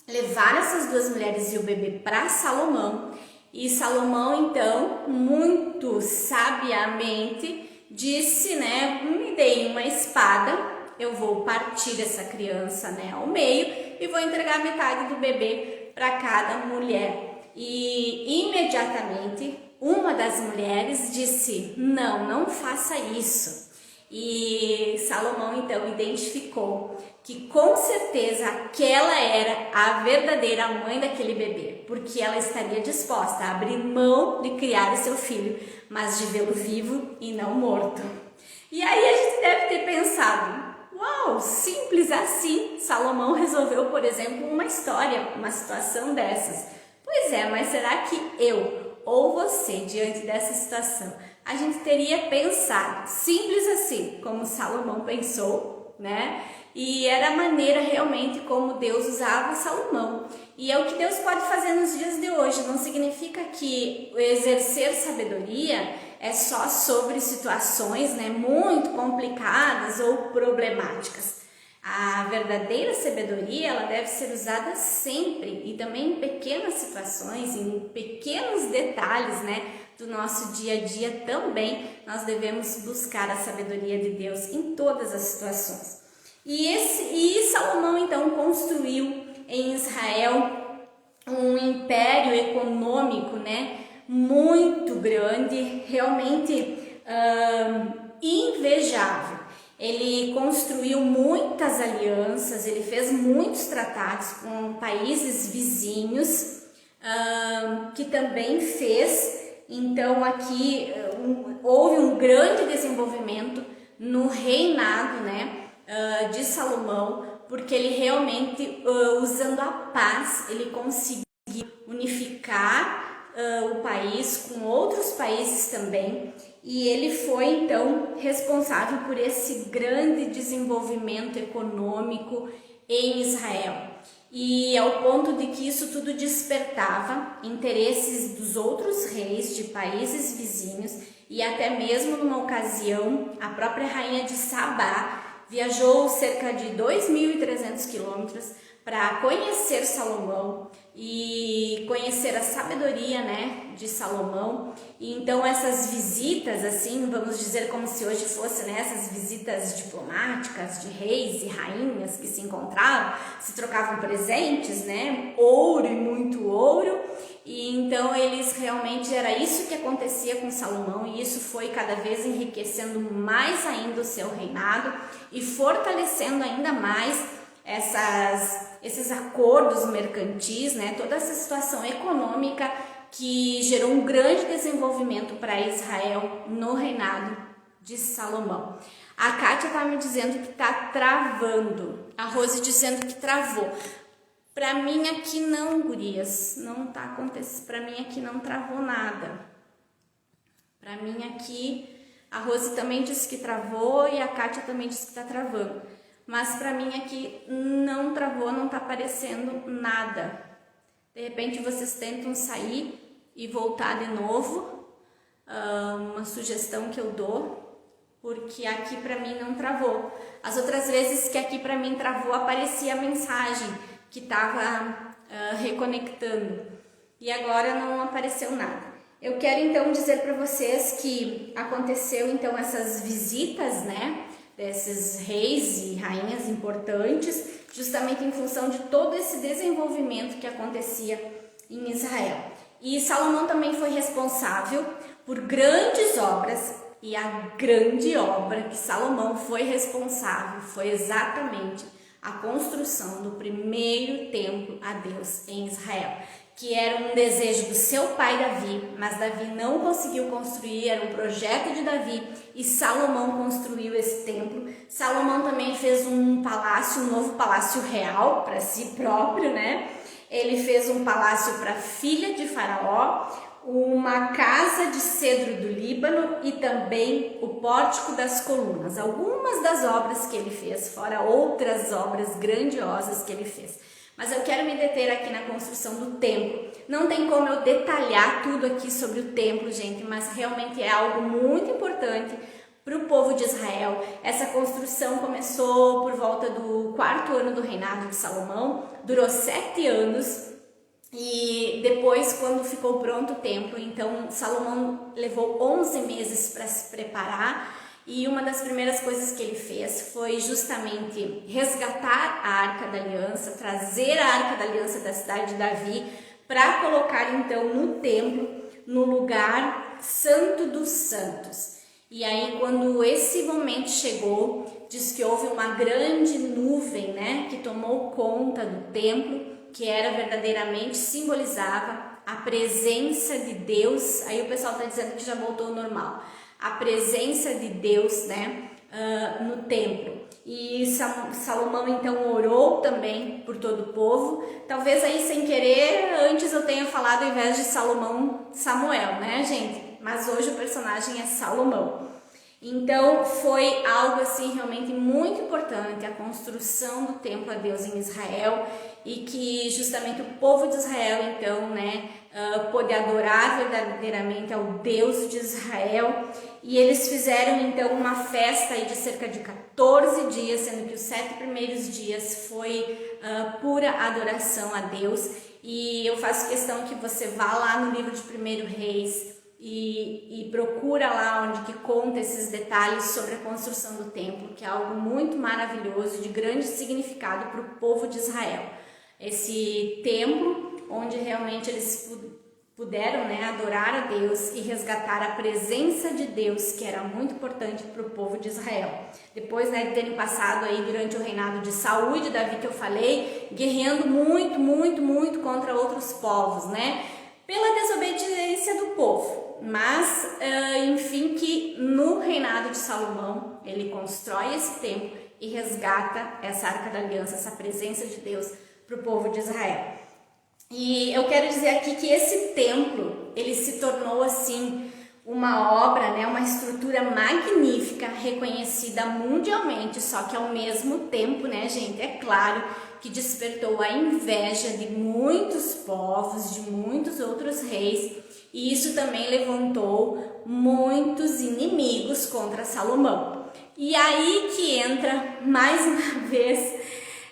levaram essas 2 mulheres e o bebê para Salomão. E Salomão, então, muito sabiamente, disse, né, me dei uma espada, eu vou partir essa criança, né, ao meio e vou entregar metade do bebê para cada mulher. E imediatamente uma das mulheres disse, não faça isso. E Salomão então identificou que com certeza aquela era a verdadeira mãe daquele bebê, porque ela estaria disposta a abrir mão de criar o seu filho, mas de vê-lo vivo e não morto. E aí a gente deve ter pensado, uau, simples assim, Salomão resolveu, por exemplo, uma história, uma situação dessas. Pois é, mas será que eu ou você, diante dessa situação, a gente teria pensado simples assim, como Salomão pensou, né? E era a maneira realmente como Deus usava Salomão. E é o que Deus pode fazer nos dias de hoje. Não significa que o exercer sabedoria é só sobre situações, né, muito complicadas ou problemáticas. A verdadeira sabedoria, ela deve ser usada sempre e também em pequenas situações, em pequenos detalhes, né, do nosso dia a dia também. Nós devemos buscar a sabedoria de Deus em todas as situações. E Salomão então construiu em Israel um império econômico, né, muito grande, realmente invejável. Ele construiu muitas alianças, ele fez muitos tratados com países vizinhos, que também fez. Então aqui houve um grande desenvolvimento no reinado, né, de Salomão, porque ele realmente, usando a paz, ele conseguiu unificar o país, com outros países também, e ele foi então responsável por esse grande desenvolvimento econômico em Israel. E ao ponto de que isso tudo despertava interesses dos outros reis de países vizinhos, e até mesmo numa ocasião a própria rainha de Sabá viajou cerca de 2.300 quilômetros para conhecer Salomão e conhecer a sabedoria, né, de Salomão. E então essas visitas, assim, vamos dizer como se hoje fossem, né, essas visitas diplomáticas de reis e rainhas que se encontravam, se trocavam presentes, né, ouro e muito ouro. E então eles realmente, era isso que acontecia com Salomão, e isso foi cada vez enriquecendo mais ainda o seu reinado e fortalecendo ainda mais esses acordos mercantis, né? Toda essa situação econômica que gerou um grande desenvolvimento para Israel no reinado de Salomão. A Kátia tá me dizendo que tá travando, a Rose dizendo que travou. Para mim aqui não, gurias, não tá acontecendo, para mim aqui não travou nada. Para mim aqui, a Rose também disse que travou e a Kátia também disse que tá travando. Mas para mim aqui não travou, não tá aparecendo nada. De repente vocês tentam sair e voltar de novo, uma sugestão que eu dou, porque aqui para mim não travou. As outras vezes que aqui para mim travou, aparecia a mensagem que estava reconectando, e agora não apareceu nada. Eu quero então dizer para vocês que aconteceu então essas visitas, né, desses reis e rainhas importantes, justamente em função de todo esse desenvolvimento que acontecia em Israel. E Salomão também foi responsável por grandes obras, e a grande obra que Salomão foi responsável foi exatamente a construção do primeiro templo a Deus em Israel, que era um desejo do seu pai Davi, mas Davi não conseguiu construir, era um projeto de Davi, e Salomão construiu esse templo. Salomão também fez um palácio, um novo palácio real para si próprio, né? Ele fez um palácio para a filha de Faraó, uma casa de cedro do Líbano e também o pórtico das colunas. Algumas das obras que ele fez, fora outras obras grandiosas que ele fez. Mas eu quero me deter aqui na construção do templo. Não tem como eu detalhar tudo aqui sobre o templo, gente, mas realmente é algo muito importante para o povo de Israel. Essa construção começou por volta do 4º ano do reinado de Salomão, durou 7 anos, e depois, quando ficou pronto o templo, então Salomão levou 11 meses para se preparar. E uma das primeiras coisas que ele fez foi justamente resgatar a Arca da Aliança, trazer a Arca da Aliança da cidade de Davi, para colocar então no templo, no lugar santo dos santos. E aí, quando esse momento chegou, diz que houve uma grande nuvem, né, que tomou conta do templo, que era verdadeiramente, simbolizava a presença de Deus. Aí o pessoal está dizendo que já voltou ao normal. A presença de Deus, né, no templo. E Salomão então orou também por todo o povo. Talvez aí sem querer, antes eu tenha falado ao invés de Salomão, Samuel, né, gente? Mas hoje o personagem é Salomão. Então foi algo assim realmente muito importante, a construção do templo a Deus em Israel, e que justamente o povo de Israel então, né, pôde adorar verdadeiramente ao Deus de Israel. E eles fizeram então uma festa aí de cerca de 14 dias, sendo que os 7 primeiros dias foi pura adoração a Deus. E eu faço questão que você vá lá no livro de 1 Reis e procura lá onde que conta esses detalhes sobre a construção do templo, que é algo muito maravilhoso, de grande significado para o povo de Israel. Esse templo onde realmente eles puderam, né, adorar a Deus e resgatar a presença de Deus, que era muito importante para o povo de Israel. Depois, né, de terem passado aí durante o reinado de Saul e de Davi, que eu falei, guerreando muito contra outros povos, né, pela desobediência do povo. Mas, enfim, que no reinado de Salomão, ele constrói esse templo e resgata essa Arca da Aliança, essa presença de Deus para o povo de Israel. E eu quero dizer aqui que esse templo, ele se tornou assim uma obra, né, uma estrutura magnífica, reconhecida mundialmente, só que ao mesmo tempo, né, gente, é claro que despertou a inveja de muitos povos, de muitos outros reis, e isso também levantou muitos inimigos contra Salomão. E aí que entra mais uma vez.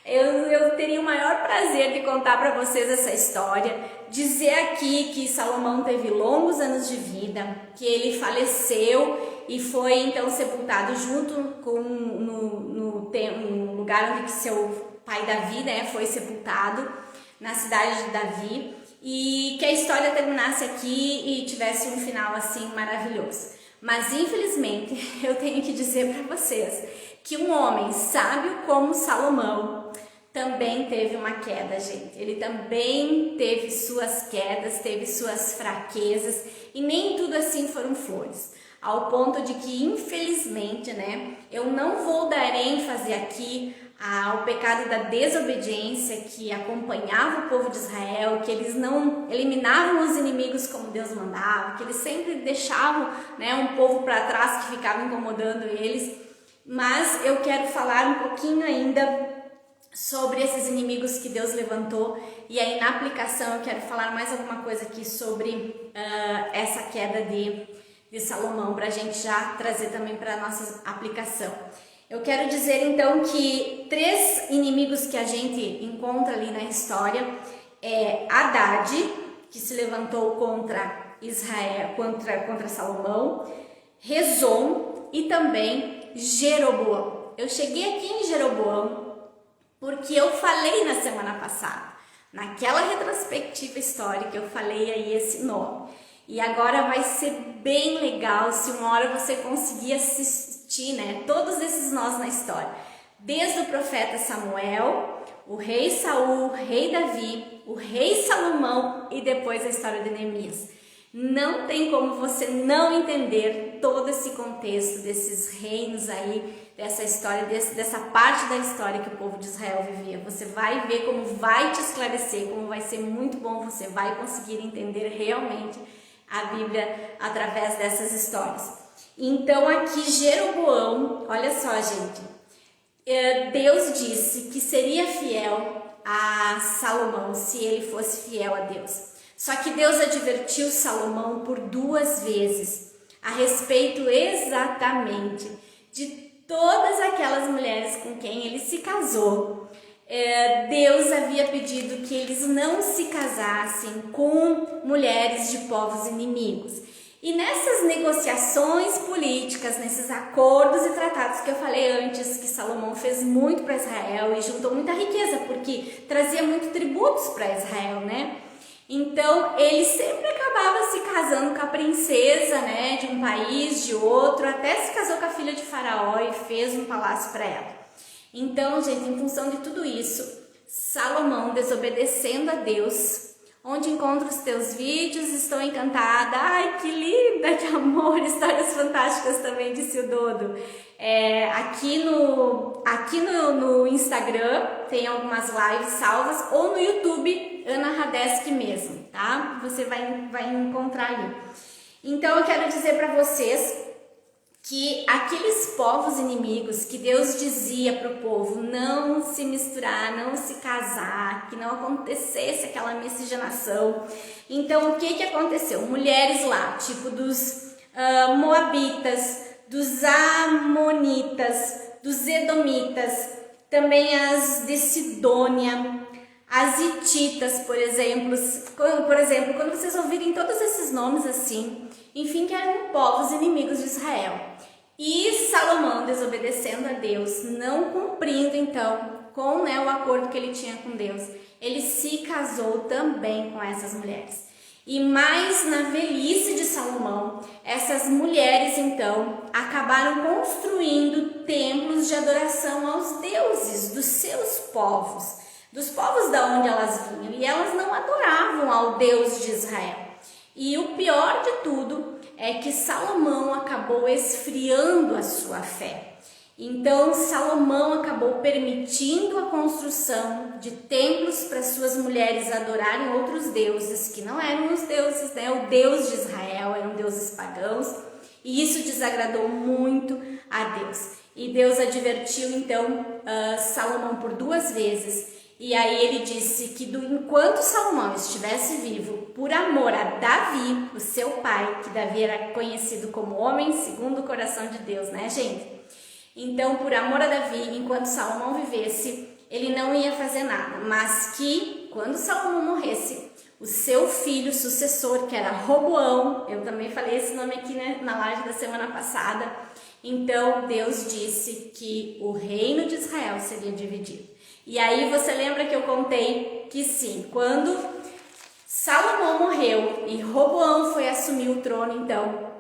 Eu teria o maior prazer de contar para vocês essa história, dizer aqui que Salomão teve longos anos de vida, que ele faleceu e foi então sepultado junto com no lugar onde que seu pai Davi, né, foi sepultado, na cidade de Davi, e que a história terminasse aqui e tivesse um final assim maravilhoso. Mas infelizmente eu tenho que dizer para vocês que um homem sábio como Salomão também teve uma queda, gente. Ele também teve suas quedas, teve suas fraquezas, e nem tudo assim foram flores. Ao ponto de que, infelizmente, né, eu não vou dar ênfase aqui ao pecado da desobediência que acompanhava o povo de Israel, que eles não eliminavam os inimigos como Deus mandava, que eles sempre deixavam, né, um povo para trás que ficava incomodando eles. Mas eu quero falar um pouquinho ainda sobre esses inimigos que Deus levantou, e aí na aplicação eu quero falar mais alguma coisa aqui sobre essa queda de Salomão, para a gente já trazer também para a nossa aplicação. Eu quero dizer então que 3 inimigos que a gente encontra ali na história é Haddad, que se levantou contra Israel, contra Salomão, Rezon e também Jeroboão. Eu cheguei aqui em Jeroboão porque eu falei na semana passada, naquela retrospectiva histórica, eu falei aí esse nome. E agora vai ser bem legal se uma hora você conseguir assistir, né, todos esses nós na história. Desde o profeta Samuel, o rei Saul, o rei Davi, o rei Salomão e depois a história de Neemias. Não tem como você não entender todo esse contexto desses reinos aí, dessa história, dessa parte da história que o povo de Israel vivia. Você vai ver como vai te esclarecer, como vai ser muito bom, você vai conseguir entender realmente a Bíblia através dessas histórias. Então aqui Jeroboão, olha só, gente, Deus disse que seria fiel a Salomão se ele fosse fiel a Deus. Só que Deus advertiu Salomão por 2 vezes a respeito exatamente de todas aquelas mulheres com quem ele se casou. Deus havia pedido que eles não se casassem com mulheres de povos inimigos. E nessas negociações políticas, nesses acordos e tratados que eu falei antes, que Salomão fez muito para Israel e juntou muita riqueza, porque trazia muito tributos para Israel, né? Então, ele sempre acabava se casando com a princesa, né, de um país, de outro, até se casou com a filha de Faraó e fez um palácio para ela. Então, gente, em função de tudo isso, Salomão desobedecendo a Deus, onde encontro os teus vídeos, estou encantada, ai que linda, que amor, histórias fantásticas também, disse o Dodo. Aqui no Instagram tem algumas lives salvas, ou no YouTube, Ana Radeski mesmo, tá? Você vai encontrar ali. Então eu quero dizer para vocês que aqueles povos inimigos que Deus dizia para o povo não se misturar, não se casar, que não acontecesse aquela miscigenação. Então o que aconteceu? Mulheres lá, tipo dos Moabitas, dos Amonitas, dos Edomitas, também as de Sidônia, as Hititas, por exemplo, quando vocês ouvirem todos esses nomes assim, enfim, que eram povos inimigos de Israel. E Salomão, desobedecendo a Deus, não cumprindo então com o acordo que ele tinha com Deus, ele se casou também com essas mulheres. E mais na velhice de Salomão, essas mulheres então acabaram construindo templos de adoração aos deuses dos seus povos, dos povos da onde elas vinham, e elas não adoravam ao Deus de Israel. E o pior de tudo é que Salomão acabou esfriando a sua fé. Então Salomão acabou permitindo a construção de templos para suas mulheres adorarem outros deuses, que não eram os deuses, né? O Deus de Israel, eram deuses pagãos, e isso desagradou muito a Deus. E Deus advertiu então Salomão por 2 vezes. E aí ele disse que enquanto Salomão estivesse vivo, por amor a Davi, o seu pai, que Davi era conhecido como homem segundo o coração de Deus, né, gente? Então, por amor a Davi, enquanto Salomão vivesse, ele não ia fazer nada, mas que quando Salomão morresse, o seu filho sucessor, que era Roboão, eu também falei esse nome aqui, né, na live da semana passada, então Deus disse que o reino de Israel seria dividido. E aí você lembra que eu contei que sim, quando Salomão morreu e Roboão foi assumir o trono, então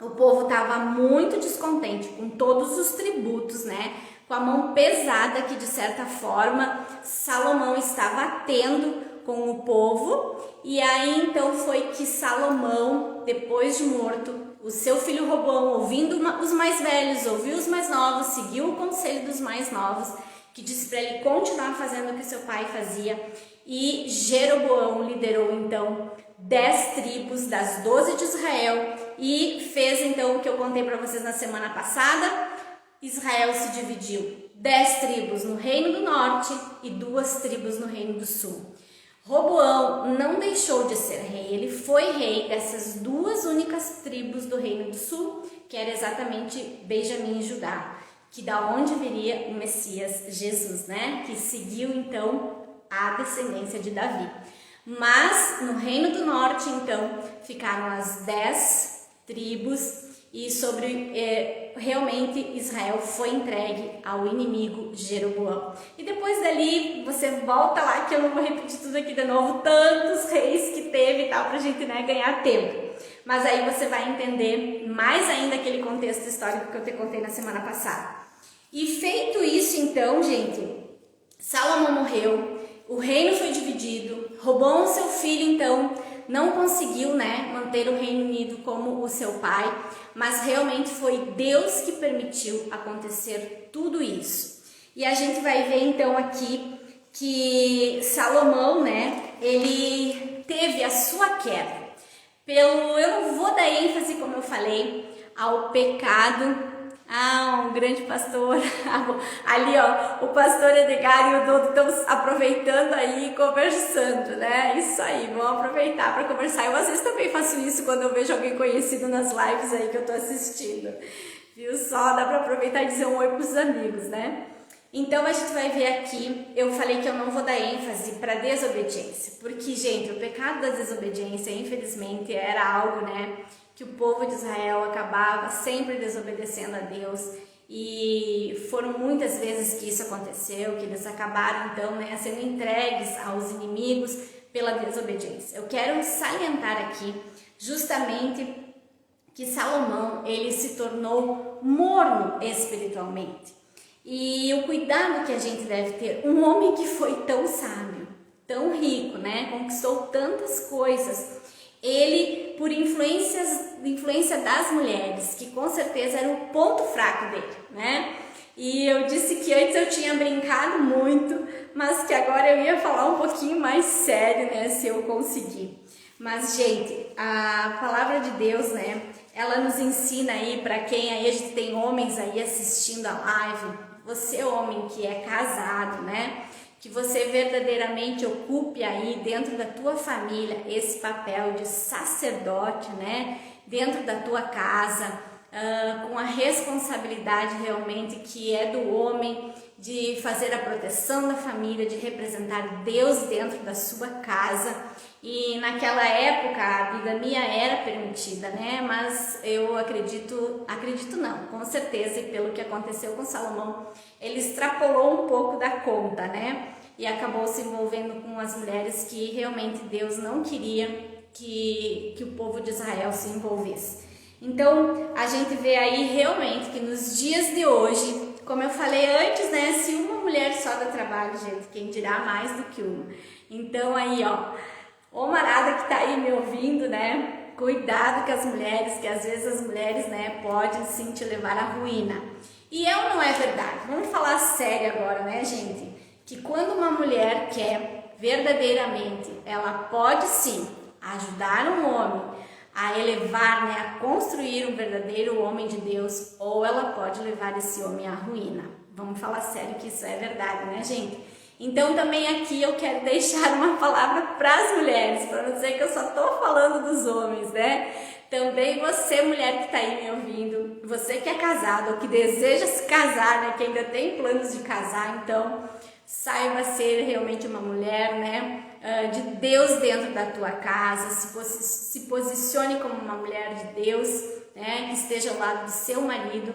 o povo estava muito descontente com todos os tributos, né? Com a mão pesada que, de certa forma, Salomão estava tendo com o povo. E aí, então, foi que Salomão, depois de morto, o seu filho Roboão, ouvindo os mais velhos, ouviu os mais novos, seguiu o conselho dos mais novos, que disse para ele continuar fazendo o que seu pai fazia. E Jeroboão liderou, então, 10 tribos das 12 de Israel e fez então o que eu contei para vocês na semana passada. Israel se dividiu, 10 tribos no reino do norte e 2 tribos no reino do sul. Roboão não deixou de ser rei, ele foi rei dessas 2 únicas tribos do reino do sul, que era exatamente Benjamim e Judá, que da onde viria o Messias Jesus, né? Que seguiu então a descendência de Davi. Mas no reino do norte, então, ficaram as 10 tribos e realmente Israel foi entregue ao inimigo Jeroboão. E depois dali, você volta lá, que eu não vou repetir tudo aqui de novo, tantos reis que teve e tal, pra gente, né, ganhar tempo. Mas aí você vai entender mais ainda aquele contexto histórico que eu te contei na semana passada. E feito isso, então, gente, Salomão morreu, o reino foi dividido, Roboão, seu filho, então, não conseguiu, né, manter o Reino Unido como o seu pai, mas realmente foi Deus que permitiu acontecer tudo isso. E a gente vai ver então aqui que Salomão, né, ele teve a sua queda. Eu não vou dar ênfase, como eu falei, ao pecado. Um grande pastor, ali ó, o pastor Edgar e o Dodo estão aproveitando aí e conversando, né? Isso aí, vão aproveitar para conversar. Eu às vezes também faço isso quando eu vejo alguém conhecido nas lives aí que eu tô assistindo, viu só? Dá para aproveitar e dizer um oi pros amigos, né? Então a gente vai ver aqui, eu falei que eu não vou dar ênfase para desobediência, porque, gente, o pecado da desobediência, infelizmente, era algo, né, que o povo de Israel acabava sempre desobedecendo a Deus, e foram muitas vezes que isso aconteceu, que eles acabaram então, né, sendo entregues aos inimigos pela desobediência. Eu quero salientar aqui justamente que Salomão, ele se tornou morno espiritualmente. E o cuidado que a gente deve ter, um homem que foi tão sábio, tão rico, né, conquistou tantas coisas, ele, por influência das mulheres, que com certeza era o ponto fraco dele, né? E eu disse que antes eu tinha brincado muito, mas que agora eu ia falar um pouquinho mais sério, né, se eu conseguir. Mas, gente, a palavra de Deus, né, ela nos ensina aí, para quem aí, a gente tem homens aí assistindo a live, você homem que é casado, né, que você verdadeiramente ocupe aí dentro da tua família esse papel de sacerdote, né, dentro da tua casa, com a responsabilidade realmente que é do homem de fazer a proteção da família, de representar Deus dentro da sua casa. E naquela época a bigamia era permitida, né? Mas eu acredito não, com certeza, e pelo que aconteceu com Salomão, ele extrapolou um pouco da conta, né? E acabou se envolvendo com as mulheres que realmente Deus não queria que o povo de Israel se envolvesse. Então, a gente vê aí realmente que nos dias de hoje, como eu falei antes, né, se uma mulher só dá trabalho, gente, quem dirá mais do que uma. Então aí, ó, ô marada que tá aí me ouvindo, né, cuidado com as mulheres, que às vezes as mulheres, né, podem sim te levar à ruína. E é ou não é verdade? Vamos falar sério agora, né, gente? Que quando uma mulher quer verdadeiramente, ela pode sim ajudar um homem a elevar, né, a construir um verdadeiro homem de Deus, ou ela pode levar esse homem à ruína. Vamos falar sério que isso é verdade, né, gente? Então também aqui eu quero deixar uma palavra para as mulheres, para não dizer que eu só estou falando dos homens, né? Também você, mulher que está aí me ouvindo, você que é casado ou que deseja se casar, né, que ainda tem planos de casar, então saiba ser realmente uma mulher, né, de Deus dentro da tua casa, se posicione como uma mulher de Deus, né, que esteja ao lado do seu marido,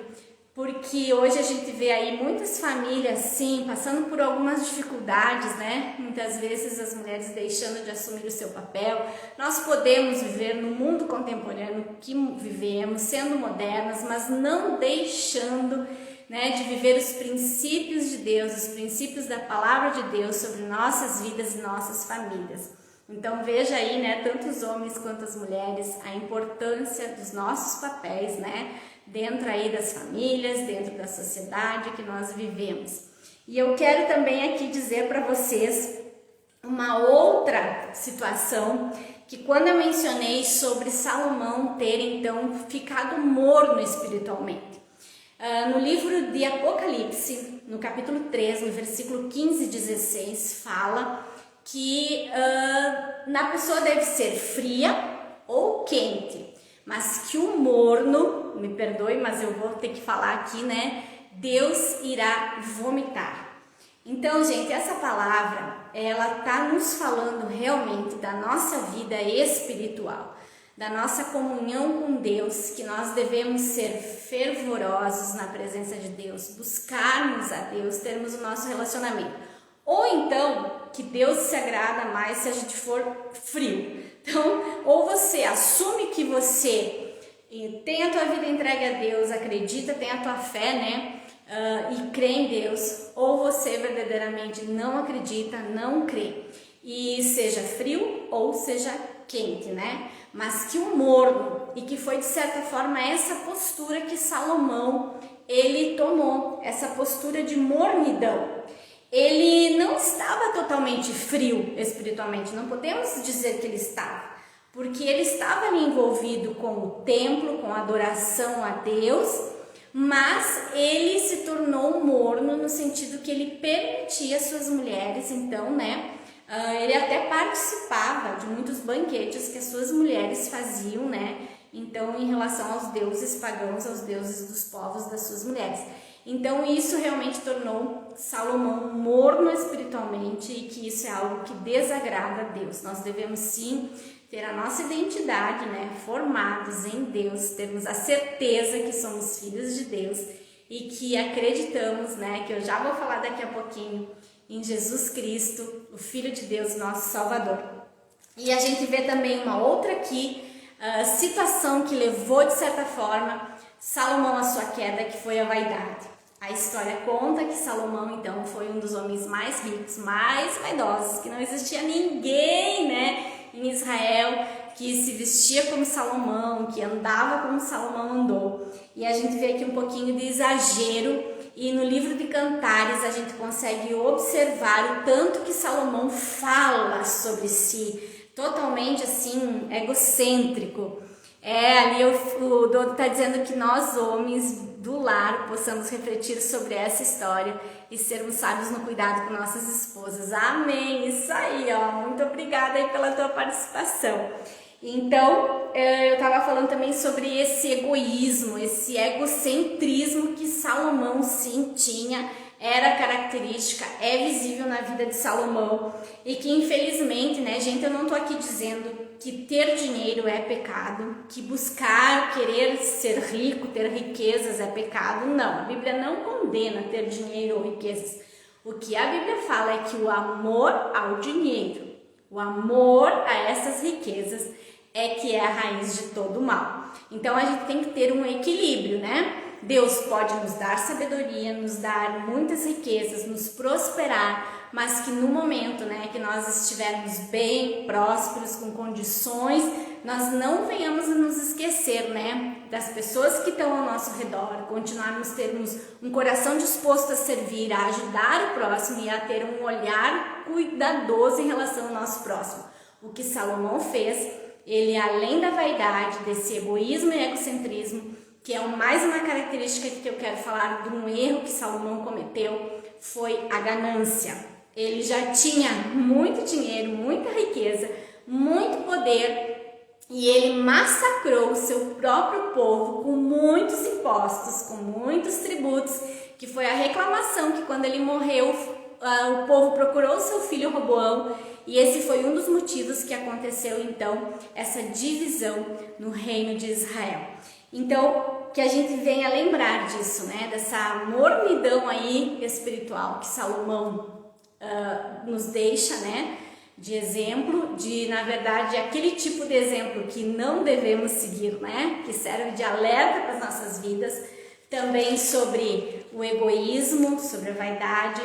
porque hoje a gente vê aí muitas famílias, sim, passando por algumas dificuldades, né? Muitas vezes as mulheres deixando de assumir o seu papel. Nós podemos viver no mundo contemporâneo que vivemos, sendo modernas, mas não deixando, né, de viver os princípios de Deus, os princípios da palavra de Deus sobre nossas vidas e nossas famílias. Então veja aí, né, tanto os homens quanto as mulheres, a importância dos nossos papéis, né, dentro aí das famílias, dentro da sociedade que nós vivemos. E eu quero também aqui dizer para vocês uma outra situação, que quando eu mencionei sobre Salomão ter então ficado morno espiritualmente, no livro de Apocalipse, no capítulo 3, no versículo 15 e 16, fala que na pessoa deve ser fria ou quente, mas que o morno, me perdoe, mas eu vou ter que falar aqui, né? Deus irá vomitar. Então, gente, essa palavra, ela tá nos falando realmente da nossa vida espiritual, da nossa comunhão com Deus, que nós devemos ser fervorosos na presença de Deus, buscarmos a Deus, termos o nosso relacionamento. Ou então, que Deus se agrada mais se a gente for frio. Então, ou você assume que você tem a tua vida entregue a Deus, acredita, tem a tua fé, né? E crê em Deus, ou você verdadeiramente não acredita, não crê. E seja frio ou seja quente, né? Mas que o morno, e que foi de certa forma essa postura que Salomão, ele tomou, essa postura de mornidão. Ele não estava totalmente frio espiritualmente, não podemos dizer que ele estava, porque ele estava ali envolvido com o templo, com a adoração a Deus, mas ele se tornou morno no sentido que ele permitia suas mulheres, então, né, ele até participava de muitos banquetes que as suas mulheres faziam, né, então em relação aos deuses pagãos, aos deuses dos povos das suas mulheres. Então isso realmente tornou Salomão morno espiritualmente, e que isso é algo que desagrada a Deus. Nós devemos sim ter a nossa identidade, né, formados em Deus, termos a certeza que somos filhos de Deus e que acreditamos, né, que eu já vou falar daqui a pouquinho, em Jesus Cristo, o Filho de Deus, nosso Salvador. E a gente vê também uma outra aqui, situação que levou de certa forma Salomão à sua queda, que foi a vaidade. A história conta que Salomão então foi um dos homens mais ricos, mais vaidosos, que não existia ninguém, né, em Israel que se vestia como Salomão, que andava como Salomão andou. E a gente vê aqui um pouquinho de exagero, e no livro de Cantares a gente consegue observar o tanto que Salomão fala sobre si, totalmente assim, egocêntrico. Ali o Dodo está dizendo que nós homens do lar possamos refletir sobre essa história e sermos sábios no cuidado com nossas esposas. Amém, isso aí, ó, muito obrigada aí pela tua participação. Então, eu estava falando também sobre esse egoísmo, esse egocentrismo que Salomão sim tinha, era característica, é visível na vida de Salomão, e que infelizmente, né, gente, eu não tô aqui dizendo que ter dinheiro é pecado, que buscar, querer ser rico, ter riquezas é pecado. Não, a Bíblia não condena ter dinheiro ou riquezas. O que a Bíblia fala é que o amor ao dinheiro, o amor a essas riquezas é que é a raiz de todo o mal. Então a gente tem que ter um equilíbrio, né? Deus pode nos dar sabedoria, nos dar muitas riquezas, nos prosperar, mas que no momento, né, que nós estivermos bem, prósperos, com condições, nós não venhamos a nos esquecer, né, das pessoas que estão ao nosso redor, continuarmos termos um coração disposto a servir, a ajudar o próximo e a ter um olhar cuidadoso em relação ao nosso próximo. O que Salomão fez, ele além da vaidade, desse egoísmo e egocentrismo, que é mais uma característica que eu quero falar de um erro que Salomão cometeu, foi a ganância. Ele já tinha muito dinheiro, muita riqueza, muito poder, e ele massacrou o seu próprio povo com muitos impostos, com muitos tributos, que foi a reclamação que quando ele morreu, o povo procurou seu filho Roboão, e esse foi um dos motivos que aconteceu então essa divisão no reino de Israel. Então, que a gente venha lembrar disso, né? Dessa mornidão aí espiritual que Salomão nos deixa, né? De exemplo, de, na verdade, aquele tipo de exemplo que não devemos seguir, né? Que serve de alerta para as nossas vidas, também sobre o egoísmo, sobre a vaidade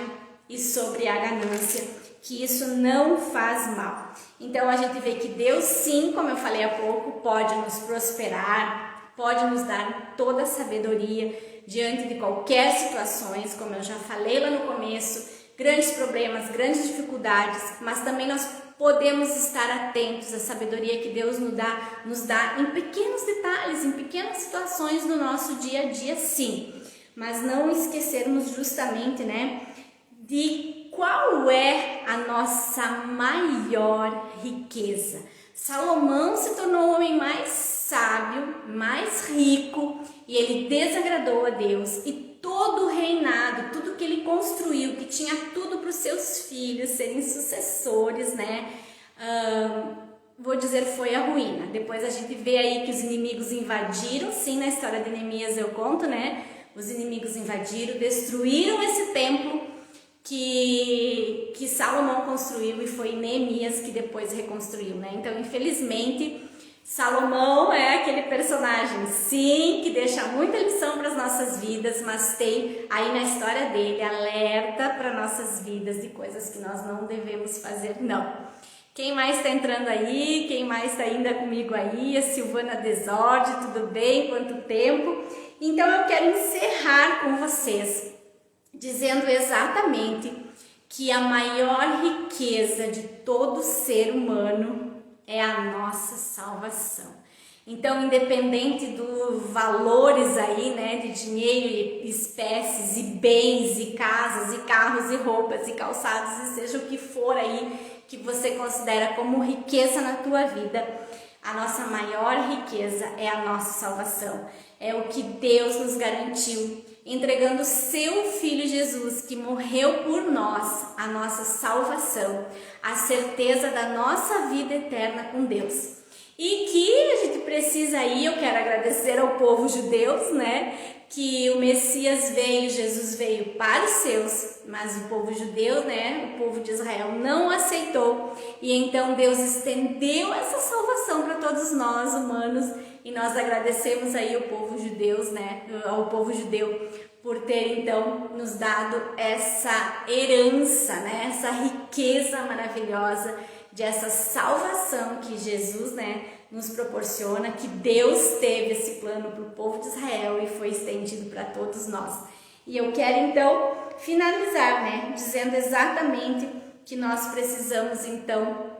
e sobre a ganância, que isso não faz mal. Então, a gente vê que Deus, sim, como eu falei há pouco, pode nos prosperar, pode nos dar toda a sabedoria diante de qualquer situações, como eu já falei lá no começo, grandes problemas, grandes dificuldades, mas também nós podemos estar atentos à sabedoria que Deus nos dá em pequenos detalhes, em pequenas situações do nosso dia a dia, sim, mas não esquecermos justamente, né, de qual é a nossa maior riqueza. Salomão se tornou o homem mais sábio, mais rico, e ele desagradou a Deus, e todo o reinado, tudo que ele construiu, que tinha tudo para os seus filhos serem sucessores, né? Vou dizer, foi a ruína. Depois a gente vê aí que os inimigos invadiram, sim, na história de Neemias eu conto, né? Os inimigos invadiram, destruíram esse templo que Salomão construiu, e foi Neemias que depois reconstruiu, né? Então, infelizmente, Salomão é aquele personagem, sim, que deixa muita lição para as nossas vidas, mas tem aí na história dele alerta para nossas vidas de coisas que nós não devemos fazer, não. Quem mais está entrando aí? Quem mais está ainda comigo aí? A Silvana Desorde, tudo bem? Quanto tempo? Então, eu quero encerrar com vocês dizendo exatamente que a maior riqueza de todo ser humano é a nossa salvação. Então, independente dos valores aí, né, de dinheiro e espécies e bens e casas e carros e roupas e calçados e seja o que for aí que você considera como riqueza na tua vida, a nossa maior riqueza é a nossa salvação. É o que Deus nos garantiu, entregando seu Filho Jesus, que morreu por nós, a nossa salvação, a certeza da nossa vida eterna com Deus. E que a gente precisa aí, eu quero agradecer ao povo judeu, né, que o Messias veio, Jesus veio para os seus, mas o povo judeu, né, o povo de Israel não aceitou, e então Deus estendeu essa salvação para todos nós humanos, e nós agradecemos aí ao povo judeu, né, ao povo judeu por ter então nos dado essa herança, né, essa riqueza maravilhosa dessa salvação que Jesus, né, nos proporciona, que Deus teve esse plano para o povo de Israel e foi estendido para todos nós. E eu quero então finalizar, né, dizendo exatamente que nós precisamos então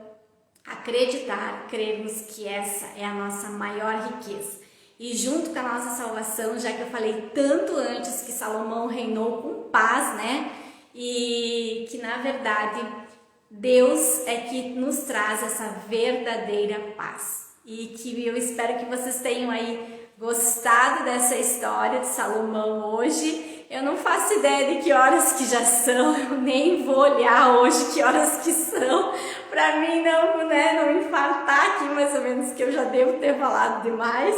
acreditar, crermos que essa é a nossa maior riqueza. E junto com a nossa salvação, já que eu falei tanto antes que Salomão reinou com paz, né, e que na verdade Deus é que nos traz essa verdadeira paz. E que eu espero que vocês tenham aí gostado dessa história de Salomão hoje. Eu não faço ideia de que horas que já são, eu nem vou olhar hoje que horas que são, para mim não infartar aqui mais ou menos, que eu já devo ter falado demais.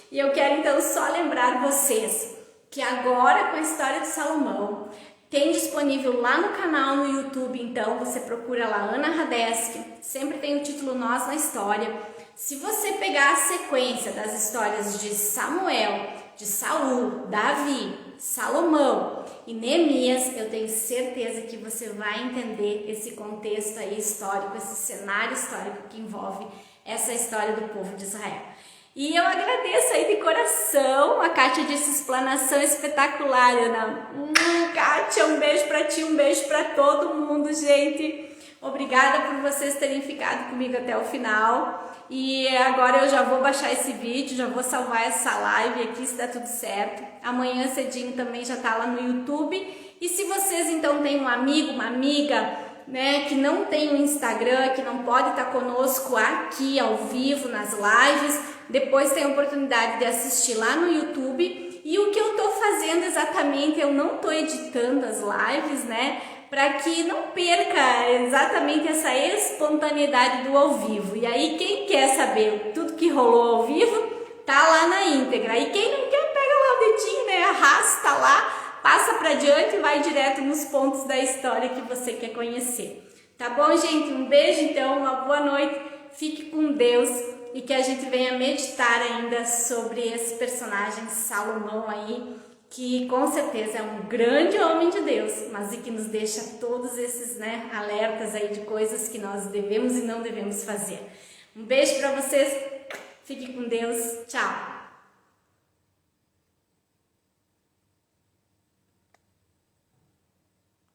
E eu quero então só lembrar vocês que agora com a história de Salomão, tem disponível lá no canal no YouTube, então você procura lá Ana Radeski, sempre tem o título Nós na História. Se você pegar a sequência das histórias de Samuel, de Saul, Davi, Salomão e Neemias, eu tenho certeza que você vai entender esse contexto aí histórico, esse cenário histórico que envolve essa história do povo de Israel. E eu agradeço aí de coração, a Kátia disse explanação espetacular, Ana. Kátia, um beijo pra ti, um beijo pra todo mundo, gente. Obrigada por vocês terem ficado comigo até o final. E agora eu já vou baixar esse vídeo, já vou salvar essa live aqui se dá tudo certo. Amanhã cedinho também já tá lá no YouTube. E se vocês então têm um amigo, uma amiga, né, que não tem um Instagram, que não pode estar conosco aqui ao vivo nas lives, depois tem a oportunidade de assistir lá no YouTube. E o que eu tô fazendo exatamente, eu não tô editando as lives, né, para que não perca exatamente essa espontaneidade do ao vivo. E aí quem quer saber tudo que rolou ao vivo, tá lá na íntegra. E quem não quer, pega lá o dedinho, né, arrasta lá, passa para diante e vai direto nos pontos da história que você quer conhecer. Tá bom, gente? Um beijo então, uma boa noite, fique com Deus e que a gente venha meditar ainda sobre esse personagem Salomão aí, que com certeza é um grande homem de Deus, mas e que nos deixa todos esses, né, alertas aí de coisas que nós devemos e não devemos fazer. Um beijo para vocês, fique com Deus, tchau!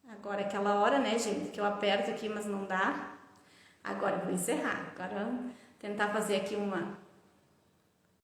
Agora é aquela hora, né, gente, que eu aperto aqui, mas não dá. Agora eu vou encerrar. Agora eu vou tentar fazer aqui uma